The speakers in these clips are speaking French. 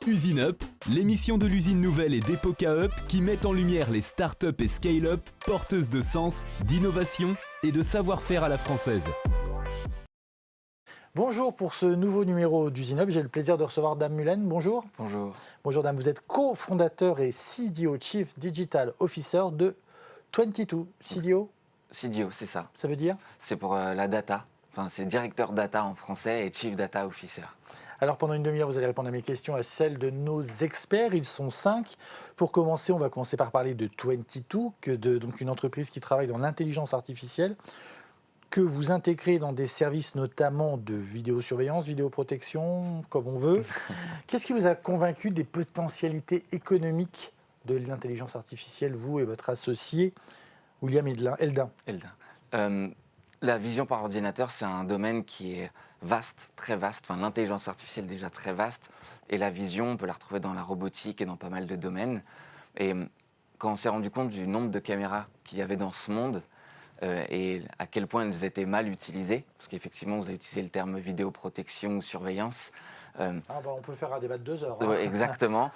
Usine Up, l'émission de l'usine nouvelle et d'Epoca Up qui met en lumière les startups et scale-up porteuses de sens, d'innovation et de savoir-faire à la française. Bonjour pour ce nouveau numéro d'Usine Up. J'ai le plaisir de recevoir Dame Mullen. Bonjour. Bonjour. Bonjour Dame, vous êtes cofondateur et CDO, Chief Digital Officer de 22. CDO, CDO, c'est ça. ça veut dire? C'est pour la data. Enfin, c'est directeur data en français et Chief Data Officer. Alors pendant une demi-heure, vous allez répondre à mes questions, à celles de nos experts. Ils sont 5. Pour commencer, on va commencer par parler de 22, donc une entreprise qui travaille dans l'intelligence artificielle, que vous intégrez dans des services notamment de vidéosurveillance, vidéoprotection, comme on veut. Qu'est-ce qui vous a convaincu des potentialités économiques de l'intelligence artificielle, vous et votre associé William Eldin? La vision par ordinateur, c'est un domaine qui est vaste, très vaste. Enfin, l'intelligence artificielle déjà très vaste. Et la vision, on peut la retrouver dans la robotique et dans pas mal de domaines. Et quand on s'est rendu compte du nombre de caméras qu'il y avait dans ce monde, et à quel point elles étaient mal utilisées, parce qu'effectivement, vous avez utilisé le terme vidéoprotection ou surveillance. On peut faire un débat de 2 heures. Hein. Exactement.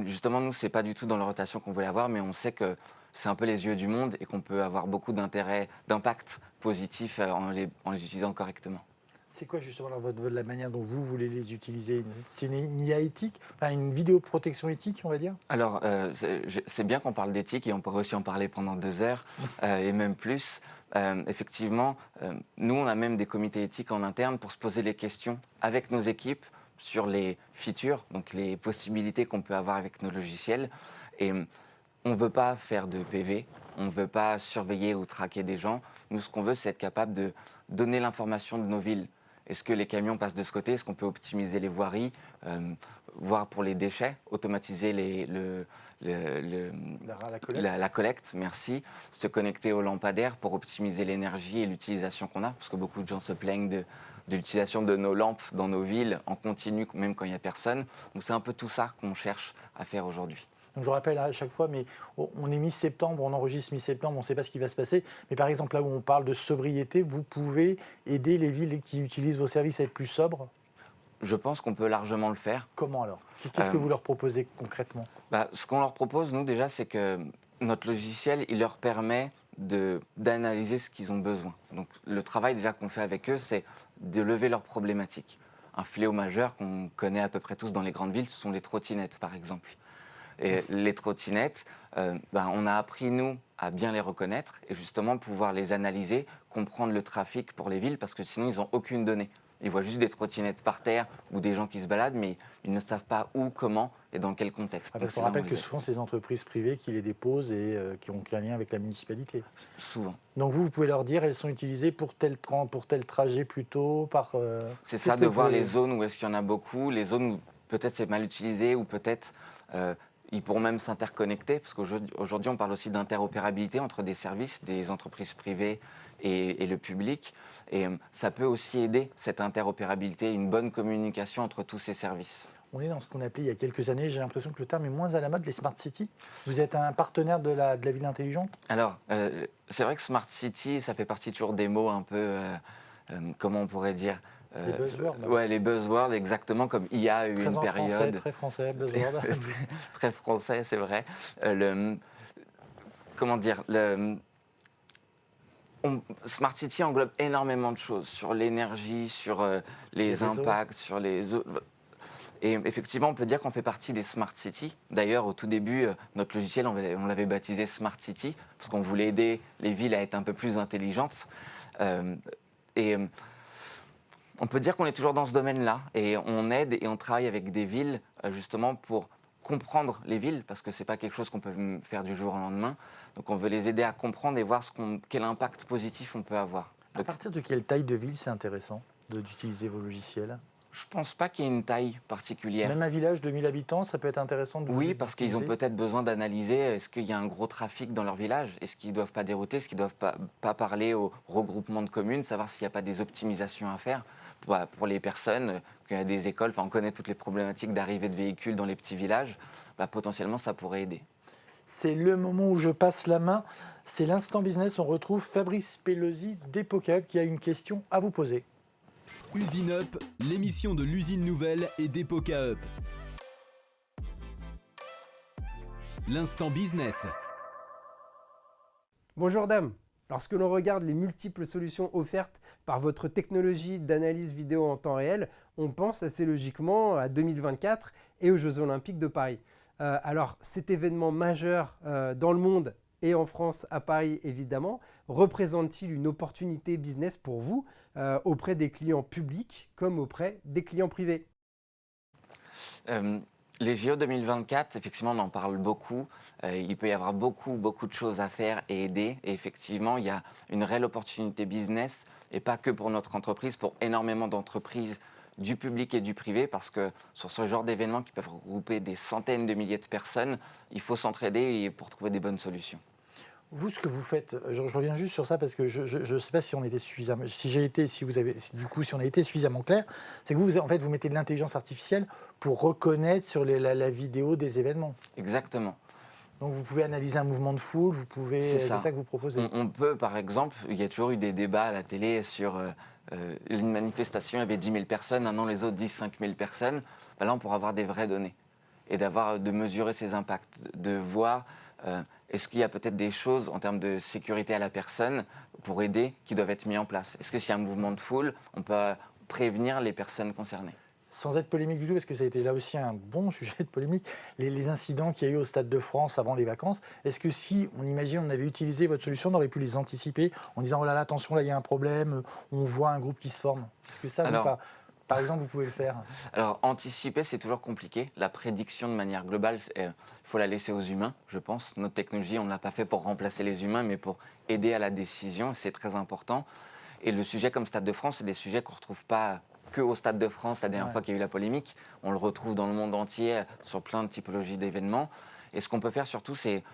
Justement, nous, c'est pas du tout dans l'orientation qu'on voulait avoir, mais on sait que c'est un peu les yeux du monde et qu'on peut avoir beaucoup d'intérêt, d'impact positif en les utilisant correctement. C'est quoi justement la manière dont vous voulez les utiliser? C'est une IA éthique, enfin, une vidéoprotection éthique, on va dire? Alors, c'est bien qu'on parle d'éthique et on pourrait aussi en parler pendant 2 heures et même plus. Effectivement, nous, on a même des comités éthiques en interne pour se poser les questions avec nos équipes sur les features, donc les possibilités qu'on peut avoir avec nos logiciels. Et on ne veut pas faire de PV, on ne veut pas surveiller ou traquer des gens. Nous, ce qu'on veut, c'est être capable de donner l'information de nos villes. Est-ce que les camions passent de ce côté? Est-ce qu'on peut optimiser les voiries, voire pour les déchets, automatiser la collecte, merci, se connecter aux lampadaires pour optimiser l'énergie et l'utilisation qu'on a, parce que beaucoup de gens se plaignent de l'utilisation de nos lampes dans nos villes en continu, même quand il n'y a personne. Donc c'est un peu tout ça qu'on cherche à faire aujourd'hui. Donc je rappelle à chaque fois, mais on est mi-septembre, on enregistre mi-septembre, on ne sait pas ce qui va se passer. Mais par exemple, là où on parle de sobriété, vous pouvez aider les villes qui utilisent vos services à être plus sobres? Je pense qu'on peut largement le faire. Comment alors? Qu'est-ce que vous leur proposez concrètement? Ce qu'on leur propose, nous, déjà, c'est que notre logiciel, il leur permet d'analyser ce qu'ils ont besoin. Donc le travail déjà qu'on fait avec eux, c'est de lever leurs problématiques. Un fléau majeur qu'on connaît à peu près tous dans les grandes villes, ce sont les trottinettes, par exemple. Et les trottinettes, on a appris, nous, à bien les reconnaître et justement pouvoir les analyser, comprendre le trafic pour les villes, parce que sinon, ils n'ont aucune donnée. Ils voient juste des trottinettes par terre ou des gens qui se baladent, mais ils ne savent pas où, comment et dans quel contexte. Parce qu'on rappelle que souvent, c'est les entreprises privées qui les déposent et qui ont un lien avec la municipalité. Souvent. Donc vous pouvez leur dire, elles sont utilisées pour tel trajet plutôt par... C'est ça, de voir les zones où est-ce qu'il y en a beaucoup, les zones où peut-être c'est mal utilisé ou peut-être... ils pourront même s'interconnecter, parce qu'aujourd'hui, on parle aussi d'interopérabilité entre des services, des entreprises privées et le public. Et ça peut aussi aider, cette interopérabilité, une bonne communication entre tous ces services. On est dans ce qu'on appelait il y a quelques années, j'ai l'impression que le terme est moins à la mode, les Smart Cities. Vous êtes un partenaire de la ville intelligente? Alors, c'est vrai que Smart City, ça fait partie toujours des mots un peu, comment on pourrait dire, les buzzwords. Ouais, les buzzwords, exactement comme IA a eu une période. Très français, buzzword. Très français, c'est vrai. Smart City englobe énormément de choses sur l'énergie, sur les impacts, sur les eaux. Et effectivement, on peut dire qu'on fait partie des Smart City. D'ailleurs, au tout début, notre logiciel, on l'avait baptisé Smart City, parce qu'on voulait aider les villes à être un peu plus intelligentes. On peut dire qu'on est toujours dans ce domaine-là et on aide et on travaille avec des villes justement pour comprendre les villes parce que ce n'est pas quelque chose qu'on peut faire du jour au lendemain. Donc on veut les aider à comprendre et voir quel impact positif on peut avoir. À partir de quelle taille de ville c'est intéressant d'utiliser vos logiciels? Je ne pense pas qu'il y ait une taille particulière. Même un village de 1000 habitants, ça peut être intéressant de Oui, parce qu'ils ont peut-être besoin d'analyser est-ce qu'il y a un gros trafic dans leur village, est-ce qu'ils ne doivent pas dérouter, est-ce qu'ils ne doivent pas parler au regroupement de communes, savoir s'il n'y a pas des optimisations à faire pour les personnes, qu'il y a des écoles, on connaît toutes les problématiques d'arrivée de véhicules dans les petits villages, potentiellement ça pourrait aider. C'est le moment où je passe la main, c'est l'instant business, on retrouve Fabrice Pelosi d'Epoca Up qui a une question à vous poser. Usine Up, l'émission de l'usine nouvelle et d'Epoca Up. l'instant business. Bonjour dame. Lorsque l'on regarde les multiples solutions offertes par votre technologie d'analyse vidéo en temps réel, on pense assez logiquement à 2024 et aux Jeux Olympiques de Paris. Alors cet événement majeur dans le monde et en France, à Paris évidemment, représente-t-il une opportunité business pour vous auprès des clients publics comme auprès des clients privés? Les JO 2024, effectivement, on en parle beaucoup. Il peut y avoir beaucoup de choses à faire et aider. Et effectivement, il y a une réelle opportunité business, et pas que pour notre entreprise, pour énormément d'entreprises du public et du privé, parce que sur ce genre d'événements qui peuvent regrouper des centaines de milliers de personnes, il faut s'entraider pour trouver des bonnes solutions. Vous, ce que vous faites, je reviens juste sur ça parce que je ne sais pas si on était suffisamment, si on a été suffisamment clair, c'est que vous, en fait, vous mettez de l'intelligence artificielle pour reconnaître sur la vidéo des événements. Exactement. Donc vous pouvez analyser un mouvement de foule, c'est ça que vous proposez. On peut, par exemple, il y a toujours eu des débats à la télé sur une manifestation, il y avait 10 000 personnes, un an les autres disent 5 000 personnes. Ben là, on pourra avoir des vraies données et de mesurer ces impacts, de voir est-ce qu'il y a peut-être des choses en termes de sécurité à la personne pour aider qui doivent être mis en place. Est-ce que s'il y a un mouvement de foule, on peut prévenir les personnes concernées? Sans être polémique du tout, parce que ça a été là aussi un bon sujet de polémique, les incidents qu'il y a eu au Stade de France avant les vacances, est-ce que si, on imagine, on avait utilisé votre solution, on aurait pu les anticiper en disant « Oh là là, attention, là, il y a un problème, on voit un groupe qui se forme ». Est-ce que ça, par exemple, vous pouvez le faire? Alors, anticiper, c'est toujours compliqué. La prédiction, de manière globale, il faut la laisser aux humains, je pense. Notre technologie, on ne l'a pas fait pour remplacer les humains, mais pour aider à la décision, c'est très important. Et le sujet comme Stade de France, c'est des sujets qu'on ne retrouve pas que au Stade de France la dernière fois qu'il y a eu la polémique. On le retrouve dans le monde entier sur plein de typologies d'événements. Et ce qu'on peut faire surtout, c'est,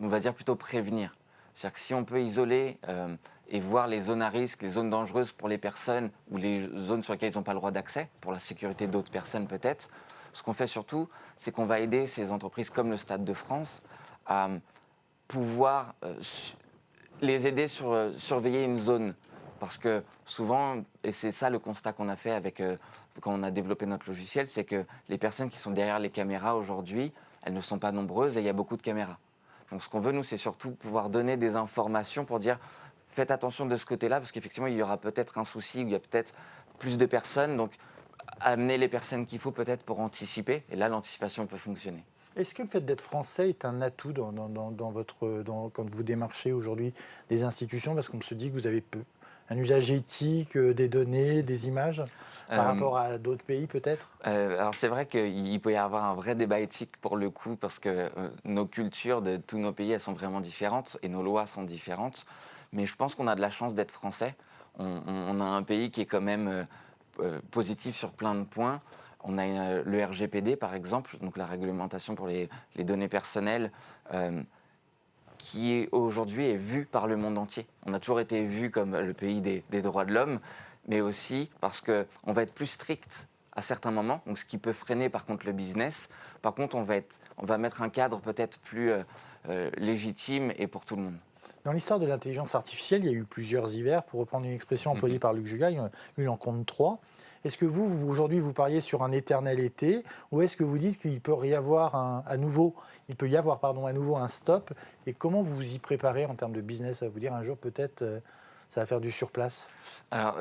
on va dire, plutôt prévenir. C'est-à-dire que si on peut isoler et voir les zones à risque, les zones dangereuses pour les personnes ou les zones sur lesquelles ils n'ont pas le droit d'accès, pour la sécurité d'autres personnes peut-être, ce qu'on fait surtout, c'est qu'on va aider ces entreprises comme le Stade de France à pouvoir les aider sur surveiller une zone. Parce que souvent, et c'est ça le constat qu'on a fait quand on a développé notre logiciel, c'est que les personnes qui sont derrière les caméras aujourd'hui, elles ne sont pas nombreuses et il y a beaucoup de caméras. Donc ce qu'on veut, nous, c'est surtout pouvoir donner des informations pour dire faites attention de ce côté-là, parce qu'effectivement, il y aura peut-être un souci, où il y a peut-être plus de personnes. Donc amener les personnes qu'il faut peut-être pour anticiper. Et là, l'anticipation peut fonctionner. Est-ce que le fait d'être français est un atout quand vous démarchez aujourd'hui des institutions? Parce qu'on se dit que vous avez un usage éthique des données, des images, par rapport à d'autres pays peut-être? Alors c'est vrai qu'il peut y avoir un vrai débat éthique pour le coup, parce que nos cultures de tous nos pays, elles sont vraiment différentes et nos lois sont différentes. Mais je pense qu'on a de la chance d'être français. On a un pays qui est quand même positif sur plein de points. On a le RGPD par exemple, donc la réglementation pour les données personnelles, qui aujourd'hui est vu par le monde entier. On a toujours été vu comme le pays des droits de l'homme, mais aussi parce qu'on va être plus strict à certains moments, donc ce qui peut freiner par contre le business. Par contre, on va mettre un cadre peut-être plus légitime et pour tout le monde. Dans l'histoire de l'intelligence artificielle, il y a eu plusieurs hivers, pour reprendre une expression employée par Luc Juga, il en compte 3. Est-ce que vous aujourd'hui, vous pariez sur un éternel été, ou est-ce que vous dites qu'il peut y avoir à nouveau un stop? Et comment vous vous y préparez en termes de business? À vous dire un jour peut-être ça va faire du surplace? Alors,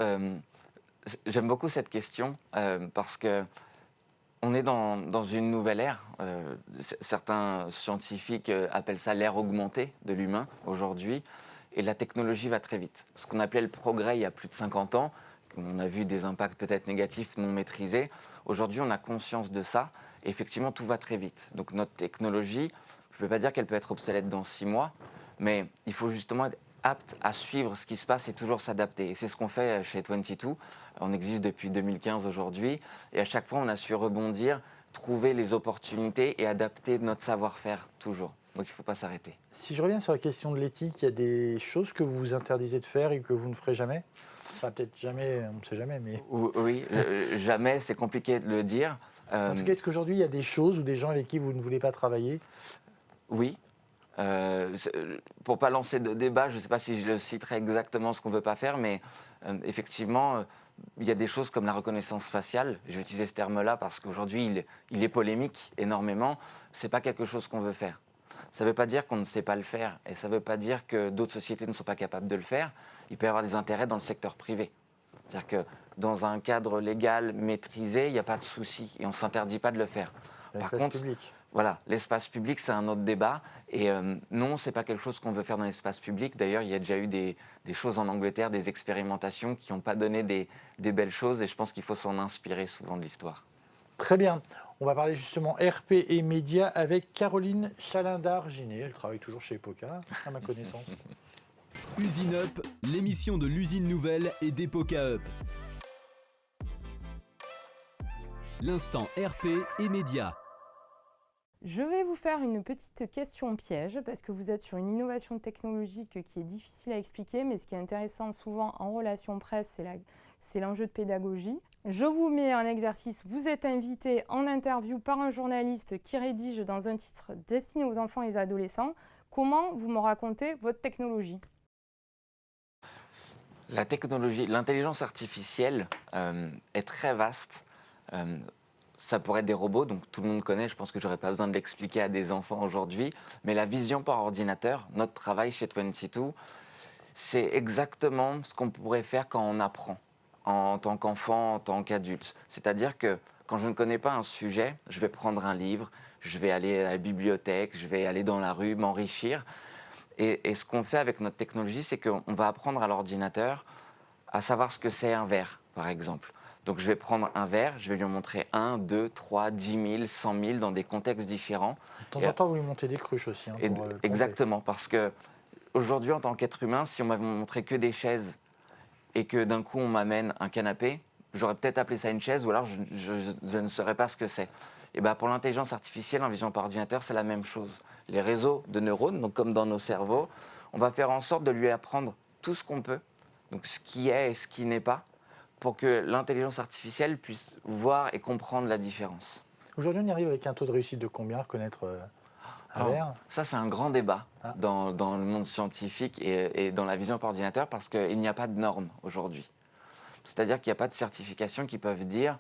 j'aime beaucoup cette question parce que on est dans une nouvelle ère. Certains scientifiques appellent ça l'ère augmentée de l'humain aujourd'hui. Et la technologie va très vite. Ce qu'on appelait le progrès il y a plus de 50 ans, on a vu des impacts peut-être négatifs non maîtrisés. Aujourd'hui, on a conscience de ça. Et effectivement, tout va très vite. Donc notre technologie, je ne veux pas dire qu'elle peut être obsolète dans 6 mois, mais il faut justement être apte à suivre ce qui se passe et toujours s'adapter. Et c'est ce qu'on fait chez 22. On existe depuis 2015 aujourd'hui. Et à chaque fois, on a su rebondir, trouver les opportunités et adapter notre savoir-faire toujours. Donc il ne faut pas s'arrêter. Si je reviens sur la question de l'éthique, il y a des choses que vous vous interdisez de faire et que vous ne ferez jamais? Enfin, peut-être jamais, on ne sait jamais, mais... Oui, jamais, c'est compliqué de le dire. En tout cas, est-ce qu'aujourd'hui, il y a des choses ou des gens avec qui vous ne voulez pas travailler? Oui. Pour ne pas lancer de débat, je ne sais pas si je le citerai exactement ce qu'on ne veut pas faire, mais effectivement, il y a des choses comme la reconnaissance faciale. Je vais utiliser ce terme-là parce qu'aujourd'hui, il est polémique énormément. Ce n'est pas quelque chose qu'on veut faire. Ça ne veut pas dire qu'on ne sait pas le faire et ça ne veut pas dire que d'autres sociétés ne sont pas capables de le faire. Il peut y avoir des intérêts dans le secteur privé. C'est-à-dire que dans un cadre légal maîtrisé, il n'y a pas de souci et on ne s'interdit pas de le faire. Par contre, public. voilà, l'espace public, c'est un autre débat. Et non, ce n'est pas quelque chose qu'on veut faire dans l'espace public. D'ailleurs, il y a déjà eu des choses en Angleterre, des expérimentations qui n'ont pas donné des belles choses. Et je pense qu'il faut s'en inspirer souvent de l'histoire. Très bien. On va parler justement RP et médias avec Caroline Chalindar-Ginet. Elle travaille toujours chez Epoca, à ma connaissance. Usine Up, l'émission de l'usine nouvelle et d'Epoca Up. L'instant RP et médias. Je vais vous faire une petite question piège parce que vous êtes sur une innovation technologique qui est difficile à expliquer, mais ce qui est intéressant souvent en relation presse, c'est l'enjeu de pédagogie. Je vous mets un exercice. Vous êtes invité en interview par un journaliste qui rédige dans un titre destiné aux enfants et aux adolescents. Comment vous me racontez votre technologie ? La technologie, l'intelligence artificielle est très vaste. Ça pourrait être des robots, donc tout le monde connaît, je pense que je n'aurais pas besoin de l'expliquer à des enfants aujourd'hui. Mais la vision par ordinateur, notre travail chez 22, c'est exactement ce qu'on pourrait faire quand on apprend, en tant qu'enfant, en tant qu'adulte. C'est-à-dire que quand je ne connais pas un sujet, je vais prendre un livre, je vais aller à la bibliothèque, je vais aller dans la rue, m'enrichir. Et ce qu'on fait avec notre technologie, c'est qu'on va apprendre à l'ordinateur à savoir ce que c'est un verre, par exemple. Donc je vais prendre un verre, je vais lui en montrer 1, 2, 3, 10 000, 100 000 dans des contextes différents. De temps en temps, vous lui montez des cruches aussi. Hein, exactement, parce qu'aujourd'hui, en tant qu'être humain, si on m'avait montré que des chaises et que d'un coup on m'amène un canapé, j'aurais peut-être appelé ça une chaise ou alors je ne saurais pas ce que c'est. Et ben pour l'intelligence artificielle, en vision par ordinateur, c'est la même chose. Les réseaux de neurones, donc comme dans nos cerveaux, on va faire en sorte de lui apprendre tout ce qu'on peut, donc ce qui est et ce qui n'est pas, pour que l'intelligence artificielle puisse voir et comprendre la différence. Aujourd'hui, on y arrive avec un taux de réussite de combien à reconnaître un verre ? Ça, c'est un grand débat dans le monde scientifique et dans la vision par ordinateur parce qu'il n'y a pas de normes aujourd'hui. C'est-à-dire qu'il n'y a pas de certifications qui peuvent dire,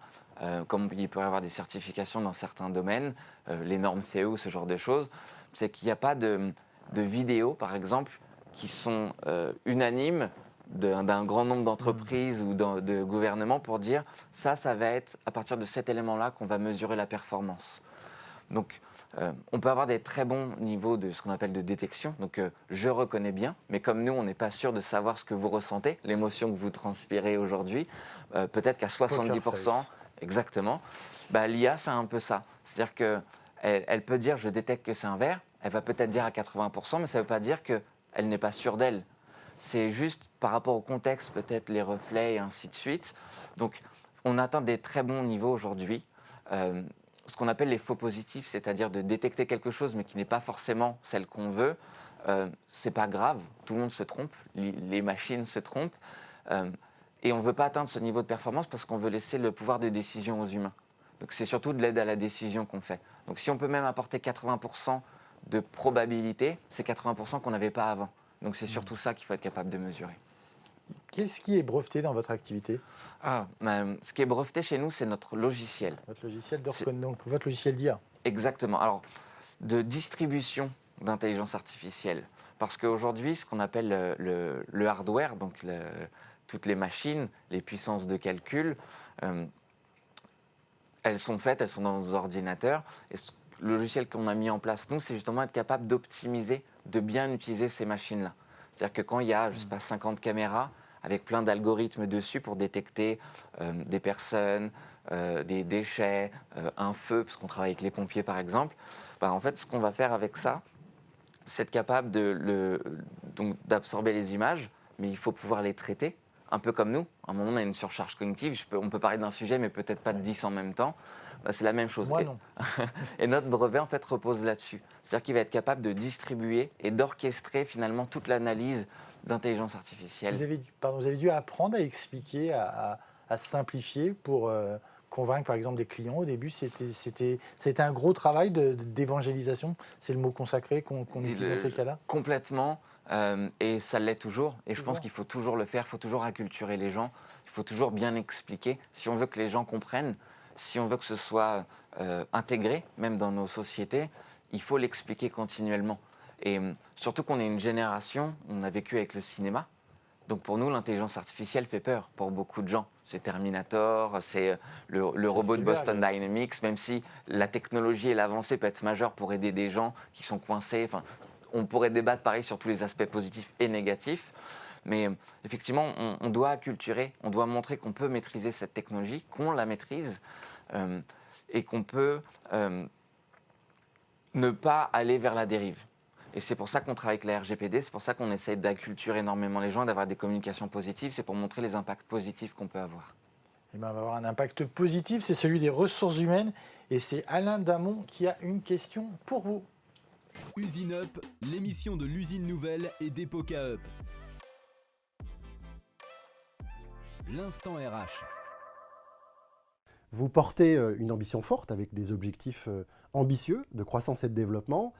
comme il peut y avoir des certifications dans certains domaines, les normes CE ou ce genre de choses, c'est qu'il n'y a pas de vidéos, par exemple, qui sont unanimes d'un grand nombre d'entreprises ou de gouvernements pour dire ça va être à partir de cet élément-là qu'on va mesurer la performance. Donc, on peut avoir des très bons niveaux de ce qu'on appelle de détection. Donc, je reconnais bien, mais comme nous, on n'est pas sûr de savoir ce que vous ressentez, l'émotion que vous transpirez aujourd'hui, peut-être qu'à 70%, exactement, l'IA, c'est un peu ça. C'est-à-dire qu'elle peut dire je détecte que c'est un verre, elle va peut-être dire à 80%, mais ça ne veut pas dire qu'elle n'est pas sûre d'elle. C'est juste par rapport au contexte, peut-être les reflets et ainsi de suite. Donc, on atteint des très bons niveaux aujourd'hui. Ce qu'on appelle les faux positifs, c'est-à-dire de détecter quelque chose mais qui n'est pas forcément celle qu'on veut, c'est pas grave. Tout le monde se trompe, les machines se trompent. Et on ne veut pas atteindre ce niveau de performance parce qu'on veut laisser le pouvoir de décision aux humains. Donc, c'est surtout de l'aide à la décision qu'on fait. Donc, si on peut même apporter 80% de probabilité, c'est 80% qu'on n'avait pas avant. Donc c'est surtout ça qu'il faut être capable de mesurer. Qu'est-ce qui est breveté dans votre activité ? Ce qui est breveté chez nous, c'est notre logiciel. Votre logiciel donc votre logiciel d'IA. Exactement. Alors, de distribution d'intelligence artificielle. Parce qu'aujourd'hui, ce qu'on appelle le hardware, donc toutes les machines, les puissances de calcul, elles sont dans nos ordinateurs. Et le logiciel qu'on a mis en place, nous, c'est justement être capable d'optimiser, de bien utiliser ces machines-là. C'est-à-dire que quand il y a, 50 caméras, avec plein d'algorithmes dessus pour détecter des personnes, des déchets, un feu, parce qu'on travaille avec les pompiers par exemple, en fait, ce qu'on va faire avec ça, c'est être capable d'absorber les images, mais il faut pouvoir les traiter, un peu comme nous. À un moment, on a une surcharge cognitive, on peut parler d'un sujet, mais peut-être pas de 10 en même temps. C'est la même chose. Moi, non. Et notre brevet, en fait, repose là-dessus. C'est-à-dire qu'il va être capable de distribuer et d'orchestrer, finalement, toute l'analyse d'intelligence artificielle. Vous avez dû apprendre à expliquer, à simplifier pour convaincre, par exemple, des clients. Au début, c'était un gros travail d'évangélisation. C'est le mot consacré qu'on utilise dans ces cas-là. Complètement. Et ça l'est toujours. Et je pense qu'il faut toujours le faire. Il faut toujours acculturer les gens. Il faut toujours bien expliquer. Si on veut que les gens comprennent, si on veut que ce soit intégré, même dans nos sociétés, il faut l'expliquer continuellement. Et surtout qu'on est une génération, on a vécu avec le cinéma. Donc pour nous, l'intelligence artificielle fait peur pour beaucoup de gens. C'est Terminator, c'est le robot de Boston Dynamics, même si la technologie et l'avancée peut être majeure pour aider des gens qui sont coincés. Enfin, on pourrait débattre pareil sur tous les aspects positifs et négatifs. Mais effectivement, on doit acculturer, on doit montrer qu'on peut maîtriser cette technologie, qu'on la maîtrise et qu'on peut ne pas aller vers la dérive. Et c'est pour ça qu'on travaille avec la RGPD, c'est pour ça qu'on essaie d'acculturer énormément les gens, d'avoir des communications positives, c'est pour montrer les impacts positifs qu'on peut avoir. Eh ben, on va avoir un impact positif, c'est celui des ressources humaines. Et c'est Alain Damon qui a une question pour vous. Usine Up, l'émission de l'usine nouvelle et d'Epoca Up. L'instant RH. Vous portez une ambition forte avec des objectifs ambitieux de croissance et de développement.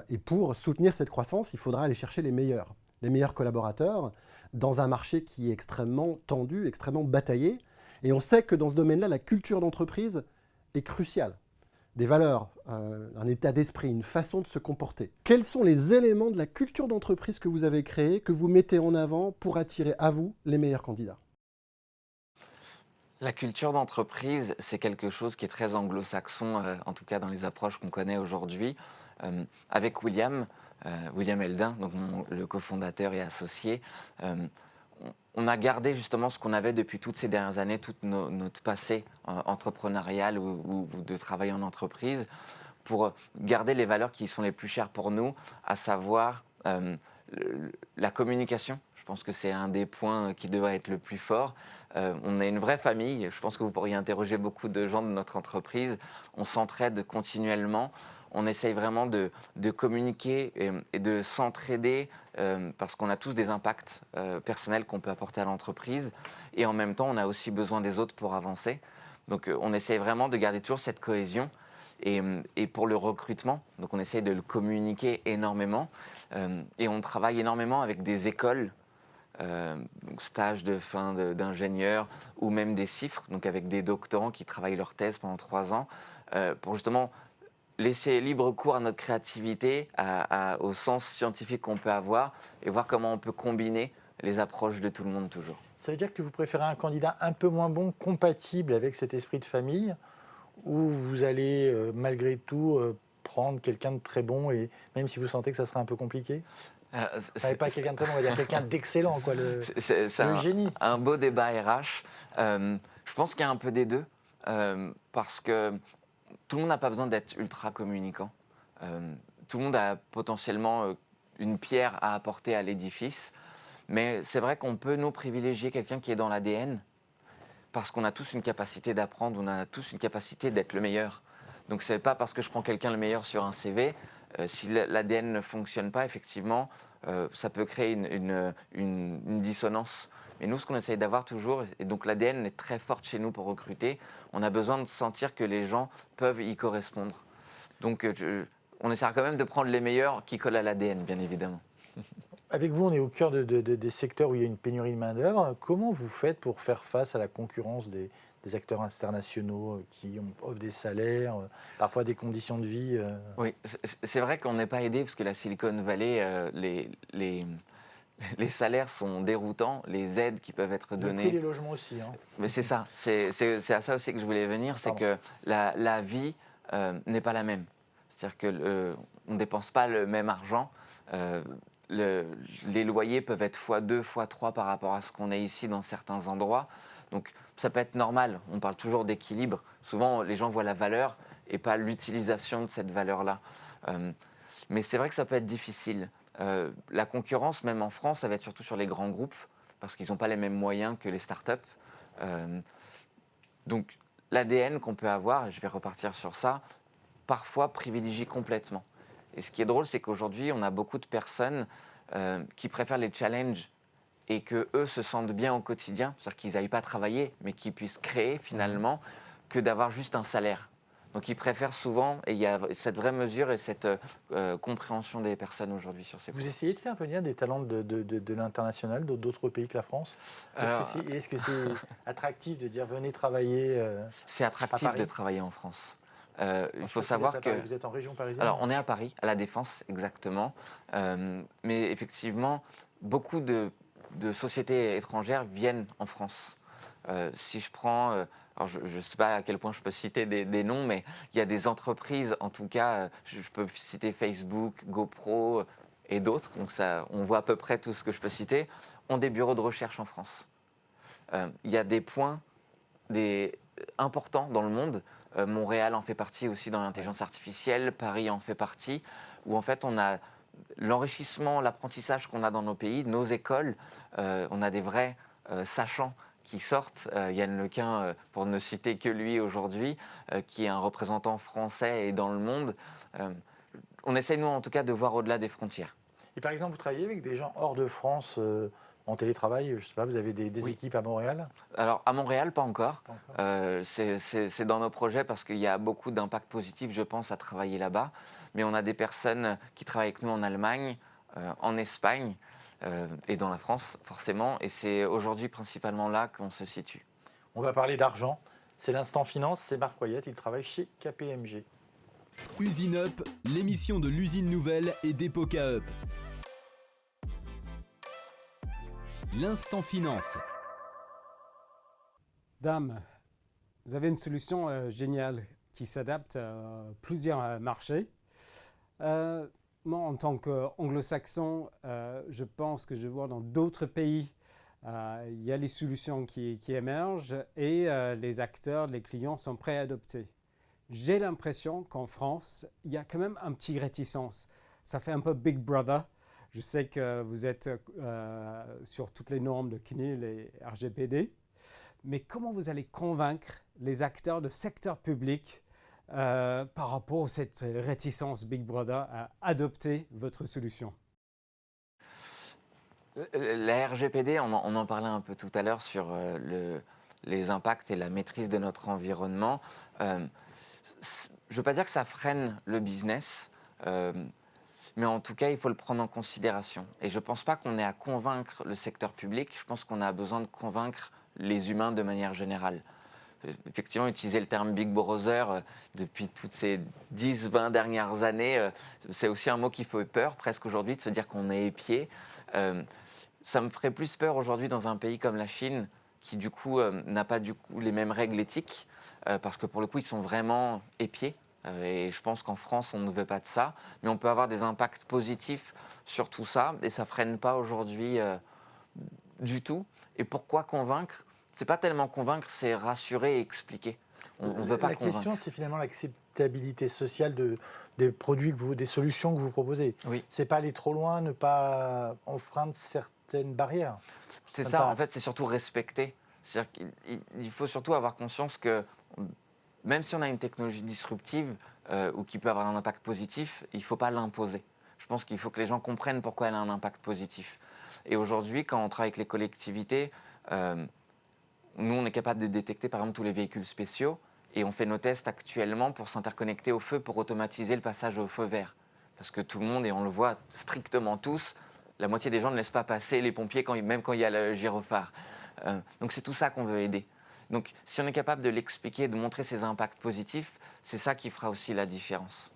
Et pour soutenir cette croissance, il faudra aller chercher les meilleurs collaborateurs dans un marché qui est extrêmement tendu, extrêmement bataillé. Et on sait que dans ce domaine-là, la culture d'entreprise est cruciale. Des valeurs, un état d'esprit, une façon de se comporter. Quels sont les éléments de la culture d'entreprise que vous avez créés, que vous mettez en avant pour attirer à vous les meilleurs candidats ? La culture d'entreprise, c'est quelque chose qui est très anglo-saxon, en tout cas dans les approches qu'on connaît aujourd'hui. Avec William Eldin, donc le cofondateur et associé, on a gardé justement ce qu'on avait depuis toutes ces dernières années, tout notre passé entrepreneurial ou de travail en entreprise, pour garder les valeurs qui sont les plus chères pour nous, à savoir la communication. Je pense que c'est un des points qui devrait être le plus fort. On est une vraie famille. Je pense que vous pourriez interroger beaucoup de gens de notre entreprise. On s'entraide continuellement. On essaye vraiment de communiquer et de s'entraider parce qu'on a tous des impacts personnels qu'on peut apporter à l'entreprise. Et en même temps, on a aussi besoin des autres pour avancer. Donc on essaye vraiment de garder toujours cette cohésion. Et pour le recrutement, donc on essaye de le communiquer énormément. Et on travaille énormément avec des écoles, donc stages de fin d'ingénieurs ou même des CIFRE, donc avec des doctorants qui travaillent leur thèse pendant 3 ans pour justement laisser libre cours à notre créativité, au sens scientifique qu'on peut avoir et voir comment on peut combiner les approches de tout le monde toujours. Ça veut dire que vous préférez un candidat un peu moins bon, compatible avec cet esprit de famille, ou vous allez malgré tout prendre quelqu'un de très bon, et même si vous sentez que ça sera un peu compliqué? Pas quelqu'un de très bon, on va dire quelqu'un d'excellent, quoi, le génie. Un beau débat RH. Je pense qu'il y a un peu des deux, parce que tout le monde n'a pas besoin d'être ultra communicant. Tout le monde a potentiellement une pierre à apporter à l'édifice. Mais c'est vrai qu'on peut nous privilégier quelqu'un qui est dans l'ADN, parce qu'on a tous une capacité d'apprendre, on a tous une capacité d'être le meilleur. Donc ce n'est pas parce que je prends quelqu'un le meilleur sur un CV, si l'ADN ne fonctionne pas, effectivement, ça peut créer une dissonance. Mais nous, ce qu'on essaye d'avoir toujours, et donc l'ADN est très forte chez nous pour recruter, on a besoin de sentir que les gens peuvent y correspondre. Donc on essaiera quand même de prendre les meilleurs qui collent à l'ADN, bien évidemment. Avec vous, on est au cœur des secteurs où il y a une pénurie de main-d'œuvre. Comment vous faites pour faire face à la concurrence des acteurs internationaux qui offrent des salaires, parfois des conditions de vie Oui, c'est vrai qu'on n'est pas aidé parce que la Silicon Valley, les salaires sont déroutants, les aides qui peuvent être données. Le prix des logements aussi. Hein. Mais c'est ça, c'est à ça aussi que je voulais venir, c'est que la vie n'est pas la même. C'est-à-dire qu'on ne dépense pas le même argent. Les loyers peuvent être x2, x3 par rapport à ce qu'on est ici dans certains endroits. Donc ça peut être normal, on parle toujours d'équilibre. Souvent, les gens voient la valeur et pas l'utilisation de cette valeur-là. Mais c'est vrai que ça peut être difficile. La concurrence, même en France, ça va être surtout sur les grands groupes, parce qu'ils n'ont pas les mêmes moyens que les startups. Donc l'ADN qu'on peut avoir, et je vais repartir sur ça, parfois privilégie complètement. Et ce qui est drôle, c'est qu'aujourd'hui, on a beaucoup de personnes qui préfèrent les challenges et qu'eux se sentent bien au quotidien, c'est-à-dire qu'ils n'aillent pas travailler, mais qu'ils puissent créer finalement, que d'avoir juste un salaire. Donc ils préfèrent souvent, et il y a cette vraie mesure et cette compréhension des personnes aujourd'hui sur ces points. Vous essayez de faire venir des talents de l'international, d'autres pays que la France? Est-ce que c'est attractif de dire venez travailler C'est attractif de travailler en France. Il faut savoir que... Vous êtes en région parisienne? Alors, on est à Paris, à La Défense, exactement. Mais effectivement, beaucoup de sociétés étrangères viennent en France. Si je prends... alors je ne sais pas à quel point je peux citer des noms, mais il y a des entreprises, en tout cas, je peux citer Facebook, GoPro et d'autres, donc ça, on voit à peu près tout ce que je peux citer, ont des bureaux de recherche en France. Il y a des points importants dans le monde. Montréal en fait partie aussi dans l'intelligence artificielle, Paris en fait partie, où en fait on a l'enrichissement, l'apprentissage qu'on a dans nos pays, nos écoles, on a des vrais sachants qui sortent. Yann Lequin, pour ne citer que lui aujourd'hui, qui est un représentant français et dans le monde. On essaie, nous, en tout cas, de voir au-delà des frontières. Et par exemple, vous travaillez avec des gens hors de France en télétravail? Je ne sais pas, vous avez des équipes à Montréal? Alors, à Montréal, pas encore. Pas encore. C'est dans nos projets parce qu'il y a beaucoup d'impact positif, je pense, à travailler là-bas. Mais on a des personnes qui travaillent avec nous en Allemagne, en Espagne et dans la France, forcément. Et c'est aujourd'hui principalement là qu'on se situe. On va parler d'argent. C'est l'instant finance. C'est Marc Coyette. Il travaille chez KPMG. Usine Up, l'émission de l'usine nouvelle et d'Epoca Up. L'instant finance. Dame, vous avez une solution géniale qui s'adapte à plusieurs marchés. Moi, en tant qu'anglo-saxon, je pense que je vois dans d'autres pays, il y a les solutions qui émergent et les acteurs, les clients sont prêts à adopter. J'ai l'impression qu'en France, il y a quand même un petit réticence. Ça fait un peu Big Brother. Je sais que vous êtes sur toutes les normes de CNIL et RGPD. Mais comment vous allez convaincre les acteurs de secteur public par rapport à cette réticence Big Brother à adopter votre solution? La RGPD, on en parlait un peu tout à l'heure sur les impacts et la maîtrise de notre environnement. Je ne veux pas dire que ça freine le business, mais en tout cas, il faut le prendre en considération. Et je ne pense pas qu'on ait à convaincre le secteur public, je pense qu'on a besoin de convaincre les humains de manière générale. Effectivement, utiliser le terme Big Brother depuis toutes ces 10-20 dernières années, c'est aussi un mot qui fait peur, presque aujourd'hui, de se dire qu'on est épié. Ça me ferait plus peur aujourd'hui dans un pays comme la Chine, qui du coup n'a pas du coup les mêmes règles éthiques, parce que pour le coup, ils sont vraiment épiés. Et je pense qu'en France, on ne veut pas de ça. Mais on peut avoir des impacts positifs sur tout ça, et ça ne freine pas aujourd'hui du tout. Et pourquoi convaincre? C'est pas tellement convaincre, c'est rassurer et expliquer. On ne veut pas convaincre. La question, c'est finalement l'acceptabilité sociale des produits, des solutions que vous proposez. Oui. C'est pas aller trop loin, ne pas enfreindre certaines barrières. C'est ça, en fait, c'est surtout respecter. C'est-à-dire qu'il faut surtout avoir conscience que même si on a une technologie disruptive ou qui peut avoir un impact positif, il ne faut pas l'imposer. Je pense qu'il faut que les gens comprennent pourquoi elle a un impact positif. Et aujourd'hui, quand on travaille avec les collectivités, nous, on est capable de détecter, par exemple, tous les véhicules spéciaux et on fait nos tests actuellement pour s'interconnecter au feu, pour automatiser le passage au feu vert. Parce que tout le monde, et on le voit strictement tous, la moitié des gens ne laissent pas passer les pompiers, même quand il y a le gyrophare. Donc c'est tout ça qu'on veut aider. Donc si on est capable de l'expliquer, de montrer ses impacts positifs, c'est ça qui fera aussi la différence.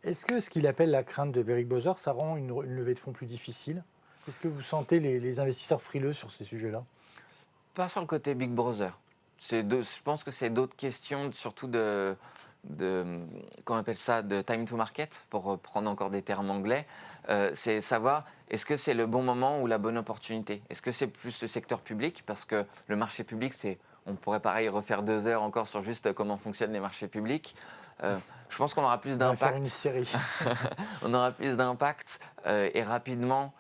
Est-ce que ce qu'il appelle la crainte de Big Brother, ça rend une levée de fonds plus difficile? Est-ce que vous sentez les investisseurs frileux sur ces sujets-là? Pas sur le côté Big Brother. Je pense que c'est d'autres questions, surtout comment on appelle ça, de time to market, pour prendre encore des termes anglais. C'est savoir, est-ce que c'est le bon moment ou la bonne opportunité? Est-ce que c'est plus le secteur public? Parce que le marché public, on pourrait pareil refaire 2 heures encore sur juste comment fonctionnent les marchés publics. Je pense qu'on aura plus d'impact. On va faire une série. On aura plus d'impact et rapidement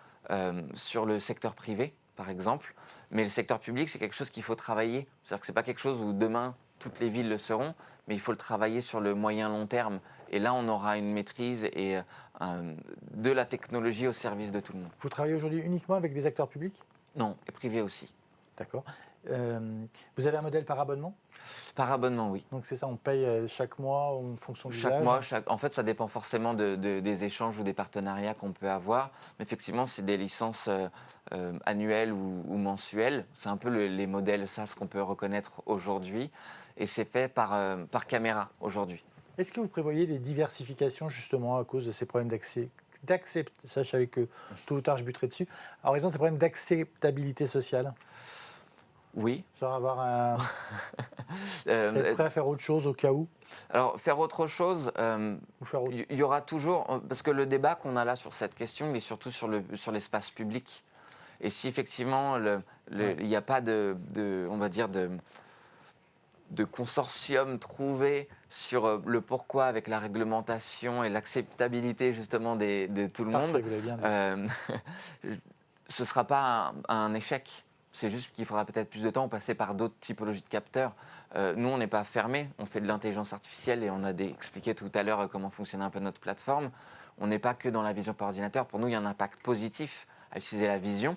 sur le secteur privé, par exemple. Mais le secteur public, c'est quelque chose qu'il faut travailler. C'est-à-dire que ce n'est pas quelque chose où demain, toutes les villes le seront, mais il faut le travailler sur le moyen-long terme. Et là, on aura une maîtrise et de la technologie au service de tout le monde. Vous travaillez aujourd'hui uniquement avec des acteurs publics? Non, et privés aussi. D'accord. Vous avez un modèle par abonnement? Par abonnement, oui. Donc c'est ça, on paye chaque mois en fonction du Chaque mois, en fait, ça dépend forcément des échanges ou des partenariats qu'on peut avoir. Mais effectivement, c'est des licences annuelles ou mensuelles. C'est un peu les modèles SaaS qu'on peut reconnaître aujourd'hui. Et c'est fait par caméra aujourd'hui. Est-ce que vous prévoyez des diversifications justement à cause de ces problèmes ça je savais que tôt ou tard je buterais dessus, en raison de ces problèmes d'acceptabilité sociale? Oui. Genre être prêt à faire autre chose au cas où? Alors, faire autre chose, il y aura toujours... Parce que le débat qu'on a là sur cette question, il est surtout sur l'espace public. Et si effectivement, il n'y a pas on va dire de consortium trouvé sur le pourquoi avec la réglementation et l'acceptabilité justement de tout le monde, ce ne sera pas un échec. C'est juste qu'il faudra peut-être plus de temps, passer par d'autres typologies de capteurs. Nous, on n'est pas fermés, on fait de l'intelligence artificielle et on a expliqué tout à l'heure comment fonctionnait un peu notre plateforme. On n'est pas que dans la vision par ordinateur. Pour nous, il y a un impact positif à utiliser la vision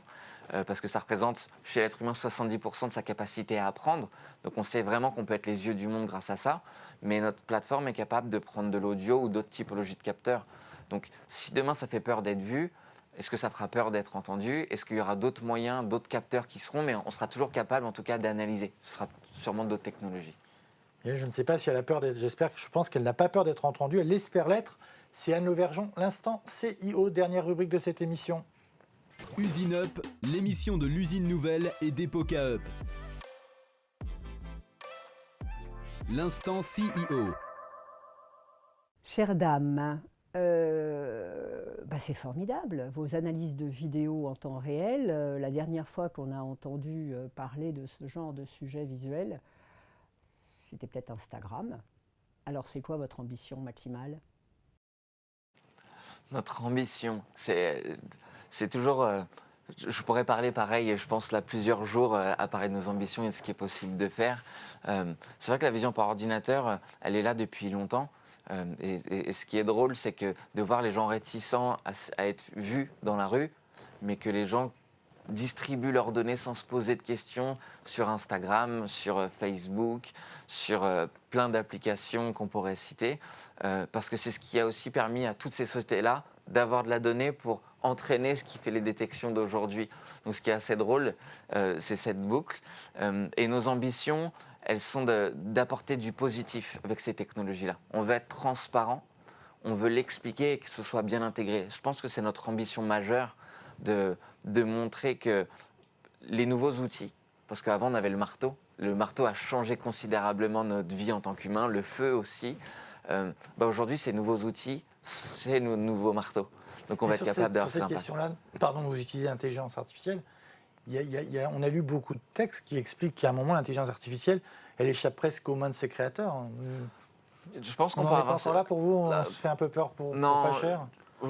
parce que ça représente chez l'être humain 70% de sa capacité à apprendre. Donc on sait vraiment qu'on peut être les yeux du monde grâce à ça. Mais notre plateforme est capable de prendre de l'audio ou d'autres typologies de capteurs. Donc si demain ça fait peur d'être vu, est-ce que ça fera peur d'être entendu? Est-ce qu'il y aura d'autres moyens, d'autres capteurs qui seront? Mais on sera toujours capable, en tout cas, d'analyser. Ce sera sûrement d'autres technologies. Et je ne sais pas si elle a peur d'être... Je pense qu'elle n'a pas peur d'être entendue. Elle espère l'être. C'est Anne Lauvergeon, l'instant CIO, dernière rubrique de cette émission. Usine Up, l'émission de l'usine nouvelle et d'Epoca Up. L'instant CEO. Chère dame, c'est formidable, vos analyses de vidéos en temps réel. La dernière fois qu'on a entendu parler de ce genre de sujet visuel, c'était peut-être Instagram. Alors c'est quoi votre ambition maximale? Notre ambition, c'est toujours... je pourrais parler pareil, je pense là plusieurs jours à parler de nos ambitions et de ce qui est possible de faire. C'est vrai que la vision par ordinateur, elle est là depuis longtemps. Et ce qui est drôle, c'est que de voir les gens réticents à être vus dans la rue, mais que les gens distribuent leurs données sans se poser de questions sur Instagram, sur Facebook, sur plein d'applications qu'on pourrait citer, parce que c'est ce qui a aussi permis à toutes ces sociétés-là d'avoir de la donnée pour entraîner ce qui fait les détections d'aujourd'hui. Donc ce qui est assez drôle, c'est cette boucle. Et nos ambitions, elles sont d'apporter du positif avec ces technologies-là. On veut être transparent, on veut l'expliquer et que ce soit bien intégré. Je pense que c'est notre ambition majeure de montrer que les nouveaux outils, parce qu'avant on avait le marteau a changé considérablement notre vie en tant qu'humain, le feu aussi. Aujourd'hui, ces nouveaux outils, c'est nos nouveaux marteaux. Donc on va être capable d'avoir sur cette question-là, pardon, vous utilisez l'intelligence artificielle. On a lu beaucoup de textes qui expliquent qu'à un moment, l'intelligence artificielle, elle échappe presque aux mains de ses créateurs. Je pense qu'on peut avoir... avoir... Encore là pour vous, on se fait un peu peur pour pas cher?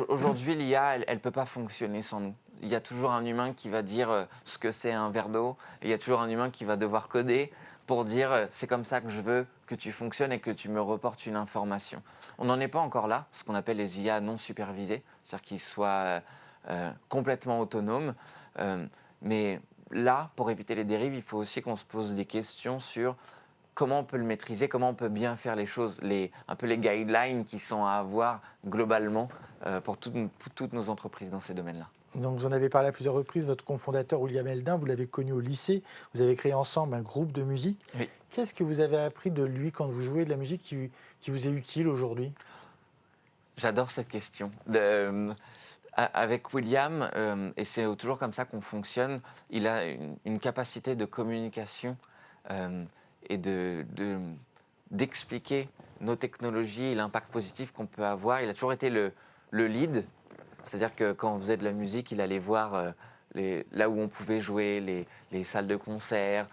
Aujourd'hui, l'IA, elle ne peut pas fonctionner sans nous. Il y a toujours un humain qui va dire ce que c'est un verre d'eau, et il y a toujours un humain qui va devoir coder pour dire c'est comme ça que je veux que tu fonctionnes et que tu me reportes une information. On n'en est pas encore là, ce qu'on appelle les IA non supervisés, c'est-à-dire qu'ils soient complètement autonomes. Mais là, pour éviter les dérives, il faut aussi qu'on se pose des questions sur comment on peut le maîtriser, comment on peut bien faire les choses, un peu les guidelines qui sont à avoir globalement pour toutes nos entreprises dans ces domaines-là. Donc vous en avez parlé à plusieurs reprises, votre cofondateur William Eldin, vous l'avez connu au lycée, vous avez créé ensemble un groupe de musique. Oui. Qu'est-ce que vous avez appris de lui quand vous jouez de la musique qui vous est utile aujourd'hui? J'adore cette question. Avec William, et c'est toujours comme ça qu'on fonctionne, il a une capacité de communication et d'expliquer nos technologies et l'impact positif qu'on peut avoir. Il a toujours été le lead, c'est-à-dire que quand on faisait de la musique, il allait voir là où on pouvait jouer, les salles de concert,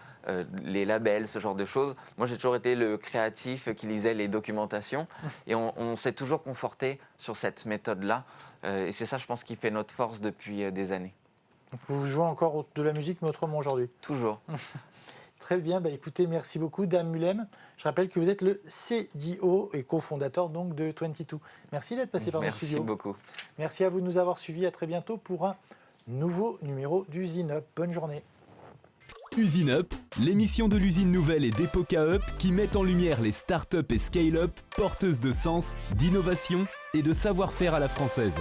les labels, ce genre de choses. Moi, j'ai toujours été le créatif qui lisait les documentations et on s'est toujours conforté sur cette méthode-là. Et c'est ça, je pense, qui fait notre force depuis des années. Vous jouez encore de la musique, mais autrement aujourd'hui? Toujours. Très bien, écoutez, merci beaucoup, Dame Mulhem. Je rappelle que vous êtes le CDO et cofondateur donc de 22. Merci d'être passé par nos studios. Merci beaucoup. Merci à vous de nous avoir suivis. À très bientôt pour un nouveau numéro d'Usine Up. Bonne journée. Usine Up, l'émission de l'usine nouvelle et d'Epoca Up qui met en lumière les startups et scale-up porteuses de sens, d'innovation et de savoir-faire à la française.